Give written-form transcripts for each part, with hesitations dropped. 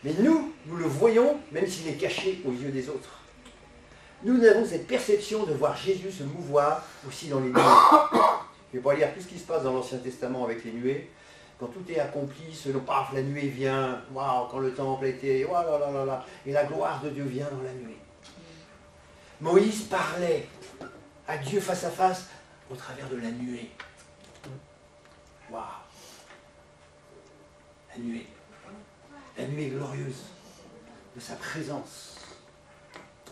Mais nous le voyons, même s'il est caché aux yeux des autres. Nous avons cette perception de voir Jésus se mouvoir aussi dans les nuées. Je ne vais pas lire tout ce qui se passe dans l'Ancien Testament avec les nuées. Quand tout est accompli, selon paf, la nuée vient, waouh, quand le temple a été, oh là là là là, et la gloire de Dieu vient dans la nuée. Moïse parlait à Dieu face à face au travers de la nuée. Waouh! La nuée glorieuse de sa présence.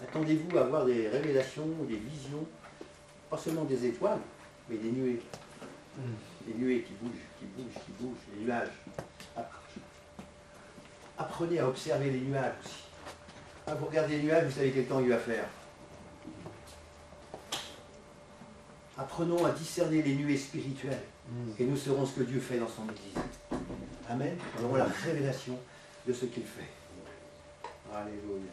Attendez-vous à avoir des révélations, des visions, pas seulement des étoiles, mais des nuées. Des nuées qui bougent, les nuages. Apprenez à observer les nuages aussi. Quand vous regardez les nuages, vous savez quel temps il va faire. Apprenons à discerner les nuées spirituelles et nous saurons ce que Dieu fait dans son Église. Amen. Nous aurons la révélation de ce qu'il fait. Alléluia.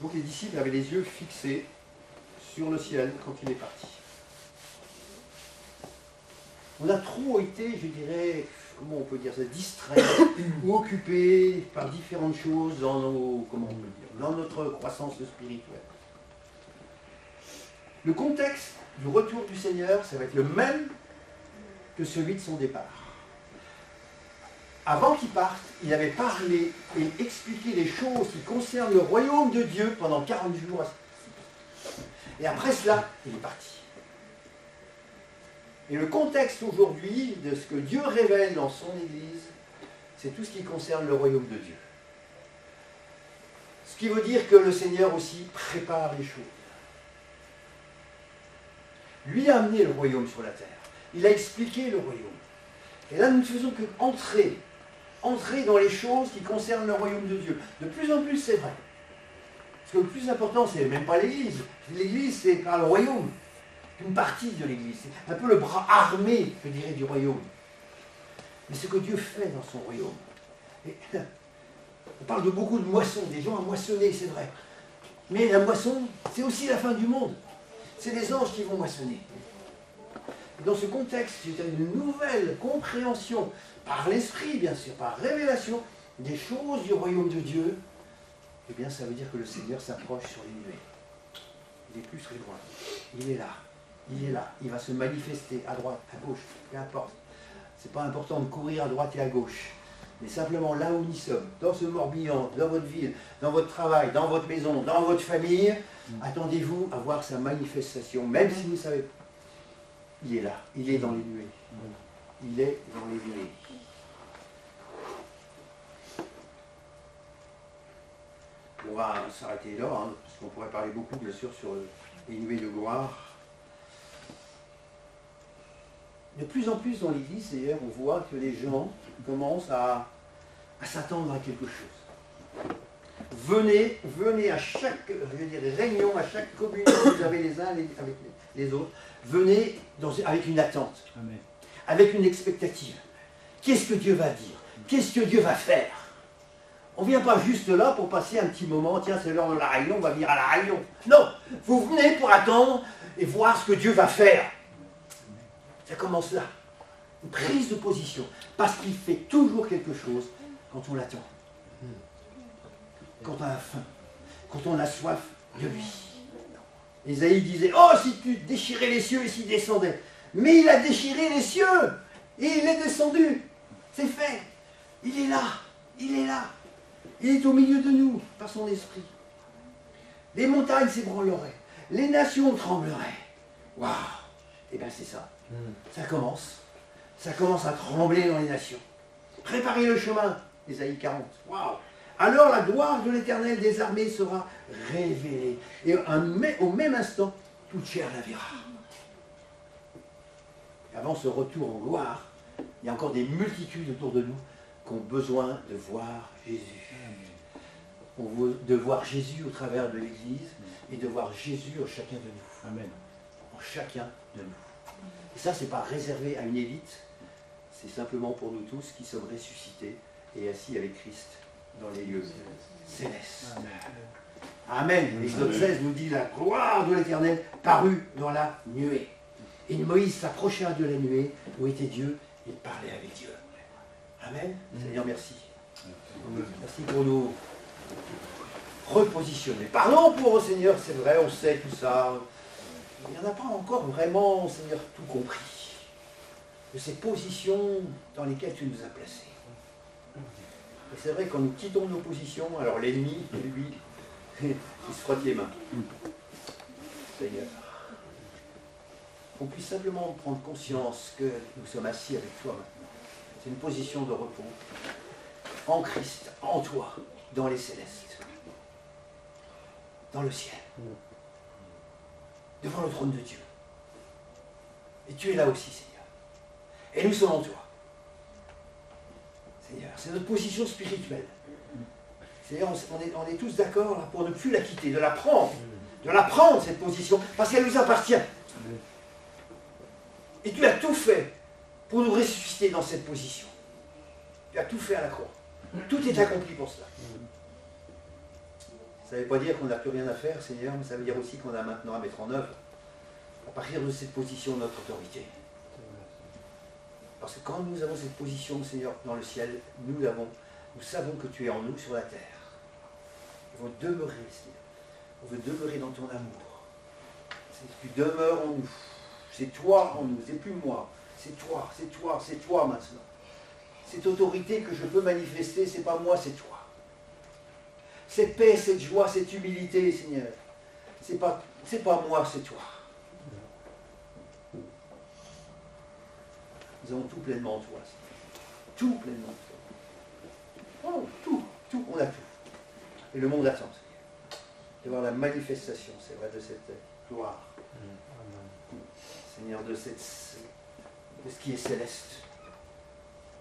Donc les disciples avaient les yeux fixés sur le ciel quand il est parti. On a trop été, je dirais, comment on peut dire ça, distraits ou occupés par différentes choses dans nos, comment on peut dire, dans notre croissance spirituelle. Le contexte du retour du Seigneur, ça va être le même que celui de son départ. Avant qu'il parte, il avait parlé et expliqué les choses qui concernent le royaume de Dieu pendant 40 jours. Et après cela, il est parti. Et le contexte aujourd'hui de ce que Dieu révèle dans son Église, c'est tout ce qui concerne le royaume de Dieu. Ce qui veut dire que le Seigneur aussi prépare les choses. Lui a amené le royaume sur la terre. Il a expliqué le royaume. Et là, nous ne faisons que entrer dans les choses qui concernent le royaume de Dieu. De plus en plus, c'est vrai. Parce que le plus important, c'est même pas l'Église. L'Église, c'est pas le royaume. Une partie de l'Église. C'est un peu le bras armé, je dirais, du royaume. Mais ce que Dieu fait dans son royaume. Et, on parle de beaucoup de moissons, des gens à moissonner, c'est vrai. Mais la moisson, c'est aussi la fin du monde. C'est les anges qui vont moissonner. Et dans ce contexte, c'est une nouvelle compréhension, par l'Esprit, bien sûr, par révélation, des choses du royaume de Dieu. Eh bien, ça veut dire que le Seigneur s'approche sur les nuées. Il est plus très loin. Il est là. Il est là. Il va se manifester à droite, à gauche, peu importe. Ce n'est pas important de courir à droite et à gauche. Mais simplement là où nous sommes, dans ce Morbihan, dans votre ville, dans votre travail, dans votre maison, dans votre famille, attendez-vous à voir sa manifestation, même si vous ne savez pas. Il est là. Il est dans les nuées. Il est dans les nuées. On va s'arrêter là, hein, parce qu'on pourrait parler beaucoup, bien sûr, sur les nuées de gloire. De plus en plus dans l'Église, d'ailleurs, on voit que les gens commencent à s'attendre à quelque chose. Venez à chaque réunion, à chaque communion que vous avez les uns avec les autres, venez avec une attente, Amen. Avec une expectative. Qu'est-ce que Dieu va dire? Qu'est-ce que Dieu va faire? On ne vient pas juste là pour passer un petit moment, tiens, c'est l'heure de la réunion, on va venir à la réunion. Non, vous venez pour attendre et voir ce que Dieu va faire. Ça commence là. Une prise de position. Parce qu'il fait toujours quelque chose quand on l'attend. Quand on a faim. Quand on a soif de lui. Ésaïe disait, oh, si tu déchirais les cieux et s'il descendait. Mais il a déchiré les cieux. Et il est descendu. C'est fait. Il est là. Il est là. Il est au milieu de nous, par son esprit. Les montagnes s'ébranleraient. Les nations trembleraient. Waouh. Eh bien, c'est ça. Ça commence. Ça commence à trembler dans les nations. Préparez le chemin, Ésaïe 40. Waouh! Alors la gloire de l'Éternel des armées sera révélée. Et au même instant, toute chair la verra. Et avant ce retour en gloire, il y a encore des multitudes autour de nous qui ont besoin de voir Jésus. De voir Jésus au travers de l'Église et de voir Jésus en chacun de nous. Amen. En chacun de nous. Et ça, ce n'est pas réservé à une élite, c'est simplement pour nous tous qui sommes ressuscités et assis avec Christ dans les lieux célestes. Amen. Exode 16 nous dit, la gloire de l'Éternel parut dans la nuée. Et Moïse s'approcha de la nuée où était Dieu, et de parler avec Dieu. Amen. Seigneur, merci. Merci pour nous repositionner. Pardon pour, Seigneur, c'est vrai, on sait tout ça. Il n'y en a pas encore vraiment, Seigneur, tout compris de ces positions dans lesquelles tu nous as placés. Et c'est vrai, quand nous quittons nos positions, alors l'ennemi, lui, il se frotte les mains. Seigneur, qu'on puisse simplement prendre conscience que nous sommes assis avec toi maintenant. C'est une position de repos en Christ, en toi, dans les célestes, dans le ciel, devant le trône de Dieu. Et tu es là aussi, Seigneur. Et nous sommes en toi. Seigneur, c'est notre position spirituelle. Seigneur, on est tous d'accord là, pour ne plus la quitter, de la prendre cette position, parce qu'elle nous appartient. Et tu as tout fait pour nous ressusciter dans cette position. Tu as tout fait à la croix. Tout est accompli pour cela. Ça ne veut pas dire qu'on n'a plus rien à faire, Seigneur, mais ça veut dire aussi qu'on a maintenant à mettre en œuvre, à partir de cette position, notre autorité. Parce que quand nous avons cette position, Seigneur, dans le ciel, nous savons que tu es en nous sur la terre. On veut demeurer, Seigneur. On veut demeurer dans ton amour. Tu demeures en nous. C'est toi en nous, c'est plus moi. C'est toi, c'est toi, c'est toi maintenant. Cette autorité que je peux manifester, c'est pas moi, c'est toi. Cette paix, cette joie, cette humilité, Seigneur, c'est pas moi, c'est toi. Nous avons tout pleinement en toi, Seigneur. Tout pleinement en toi. Oh, tout, on a tout. Et le monde attend, Seigneur, de voir la manifestation, c'est vrai, de cette gloire. Seigneur, de ce qui est céleste,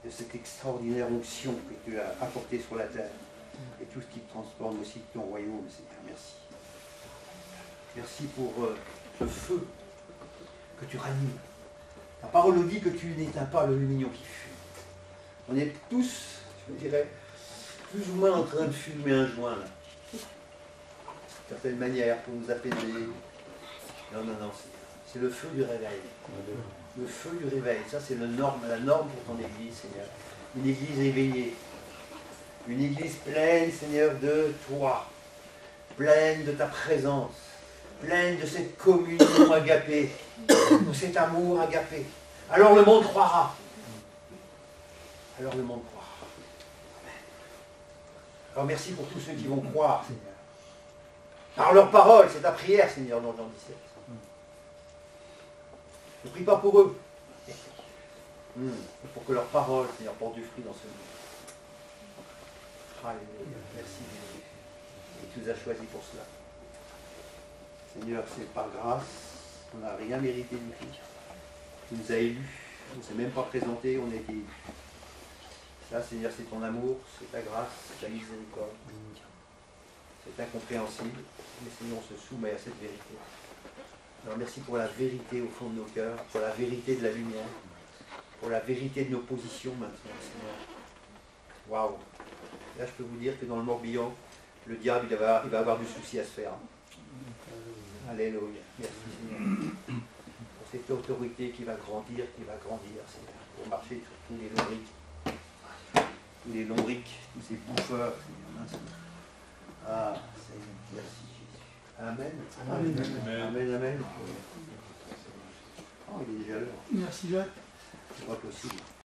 de cette extraordinaire onction que tu as apportée sur la terre, et tout ce qui transforme aussi ton royaume, Seigneur. Merci. Merci pour ce feu que tu ranimes. La parole nous dit que tu n'éteins pas le lumignon qui fume. On est tous, je dirais, plus ou moins en train de fumer un joint, là. D'une certaine manière, pour nous apaiser. Non, c'est le feu du réveil. Le feu du réveil, ça c'est la norme pour ton Église, Seigneur. Une Église éveillée. Une Église pleine, Seigneur, de toi. Pleine de ta présence. Pleine de cette communion agapée. De cet amour agapé. Alors le monde croira. Alors le monde croira. Amen. Alors merci pour tous ceux qui vont croire, Seigneur. Par leur parole, c'est ta prière, Seigneur, dans Jean 17. Ne prie pas pour eux, pour que leur parole, Seigneur, porte du fruit dans ce monde. Alléluia. Merci, et tu nous as choisis pour cela. Seigneur, c'est par grâce, on n'a rien mérité du tout. Tu nous as élus, on ne s'est même pas présenté, on a été élus. Ça, Seigneur, c'est ton amour, c'est ta grâce, c'est ta miséricorde. C'est incompréhensible, mais Seigneur, on se soumet à cette vérité. Alors merci pour la vérité au fond de nos cœurs, pour la vérité de la lumière, pour la vérité de nos positions maintenant, Seigneur. Waouh! Là, je peux vous dire que dans le Morbihan, le diable, il va avoir du souci à se faire. Alléluia. Merci, Seigneur. Pour cette autorité qui va grandir, Seigneur, pour marcher sur tous les lombriques, tous ces bouffeurs, Seigneur. Ah, Seigneur, merci. Amen. Amen. Amen. Oh, il est déjà l'heure. Merci Jacques. C'est pas possible.